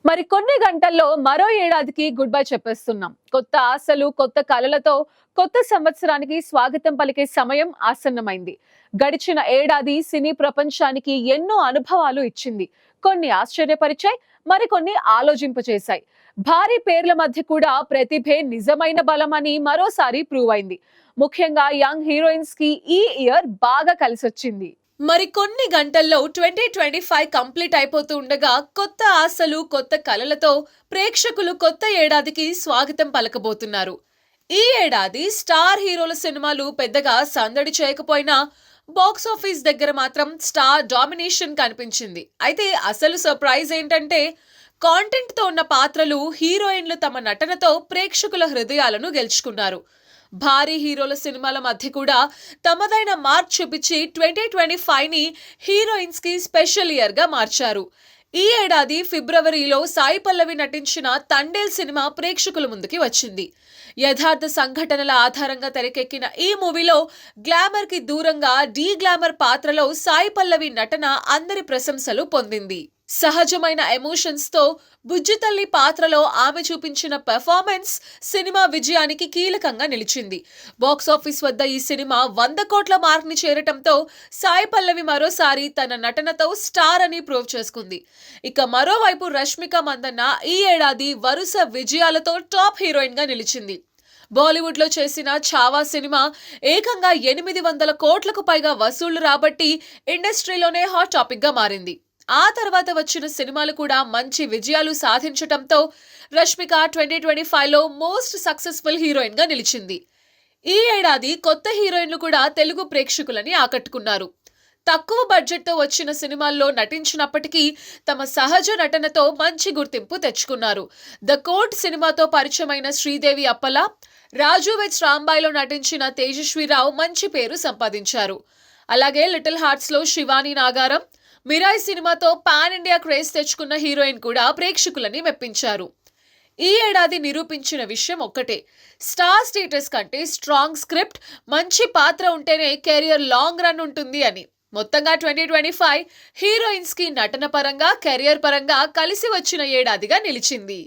మరి కొన్ని గంటల్లో మరో ఏడాదికి గుడ్ బై చెప్పేస్తున్నాం. కొత్త ఆశలు, కొత్త కలలతో కొత్త సంవత్సరానికి స్వాగతం పలికే సమయం ఆసన్నమైంది. గడిచిన ఏడాది సినీ ప్రపంచానికి ఎన్నో అనుభవాలు ఇచ్చింది. కొన్ని ఆశ్చర్యపరిచాయి, మరికొన్ని ఆలోచింపచేశాయి. భారీ పేర్ల మధ్య కూడా ప్రతిభే నిజమైన బలమని మరోసారి ప్రూవ్ అయింది. ముఖ్యంగా యంగ్ హీరోయిన్స్ కి ఈ ఇయర్ బాగా కలిసొచ్చింది. మరి కొన్ని గంటల్లో 2025 కంప్లీట్ అయిపోతూ ఉండగా కొత్త ఆశలు, కొత్త కలలతో ప్రేక్షకులు కొత్త ఏడాదికి స్వాగతం పలకబోతున్నారు. ఈ ఏడాది స్టార్ హీరోల సినిమాలు పెద్దగా సందడి చేయకపోయినా బాక్సాఫీస్ దగ్గర మాత్రం స్టార్ డామినేషన్ కనిపించింది. అయితే అసలు సర్ప్రైజ్ ఏంటంటే కాంటెంట్ తో ఉన్న పాత్రలు, హీరోయిన్లు తమ నటనతో ప్రేక్షకుల హృదయాలను గెలుచుకున్నారు. భారీ హీరోల సినిమాల మధ్య కూడా తమదైన మార్క్ చూపించి 2025 ని హీరోయిన్స్ కి స్పెషల్ ఇయర్ గా మార్చారు. ఈ ఏడాది ఫిబ్రవరిలో సాయి పల్లవి నటించిన తండేల్ సినిమా ప్రేక్షకుల ముందుకి వచ్చింది. యథార్థ సంఘటనల ఆధారంగా తెరకెక్కిన ఈ మూవీలో గ్లామర్ కి దూరంగా డీ గ్లామర్ పాత్రలో సాయి పల్లవి నటన అందరి ప్రశంసలు పొందింది. సహజమైన ఎమోషన్స్ తో బుజ్జితల్లి పాత్రలో ఆమె చూపించిన పెర్ఫార్మెన్స్ సినిమా విజయానికి కీలకంగా నిలిచింది. బాక్సాఫీస్ వద్ద ఈ సినిమా 100 కోట్ల మార్క్ ని చేరటంతో సాయి పల్లవి మరోసారి తన నటనతో స్టార్ అని ప్రూవ్ చేసుకుంది. ఇక మరోవైపు రష్మిక మందన్న ఈ ఏడాది వరుస విజయాలతో టాప్ హీరోయిన్ గా నిలిచింది. బాలీవుడ్ లో చేసిన ఛావా సినిమా ఏకంగా 800 కోట్లకు పైగా వసూళ్లు రాబట్టి ఇండస్ట్రీలోనే హాట్ టాపిక్ గా మారింది. ఆ తర్వాత వచ్చిన సినిమాలు కూడా మంచి విజయాలు సాధించటంతో రష్మిక 2025 లో మోస్ట్ సక్సెస్ఫుల్ హీరోయిన్ గా నిలిచింది. ఈ ఏడాది కొత్త హీరోయిన్లు కూడా తెలుగు ప్రేక్షకులని ఆకట్టుకున్నారు. తక్కువ బడ్జెట్ తో వచ్చిన సినిమాల్లో నటించినప్పటికీ తమ సహజ నటనతో మంచి గుర్తింపు తెచ్చుకున్నారు. ద కోర్ట్ సినిమాతో పరిచయమైన శ్రీదేవి అప్పల, రాజు వెడ్స్ రాంబాయ్లో నటించిన తేజస్వీరావు మంచి పేరు సంపాదించారు. అలాగే లిటిల్ హార్ట్స్ లో శివాని నాగారం, మిరాయ్ సినిమాతో పాన్ ఇండియా క్రేజ్ తెచ్చుకున్న హీరోయిన్ కూడా ప్రేక్షకులని మెప్పించారు. ఈ ఏడాది నిరూపించిన విషయం ఒక్కటే, స్టార్ స్టేటస్ కంటే స్ట్రాంగ్ స్క్రిప్ట్, మంచి పాత్ర ఉంటేనే కెరియర్ లాంగ్ రన్ ఉంటుంది అని. మొత్తంగా 2025 హీరోయిన్స్ కి నటన పరంగా, కెరియర్ పరంగా కలిసి వచ్చిన ఏడాదిగా నిలిచింది.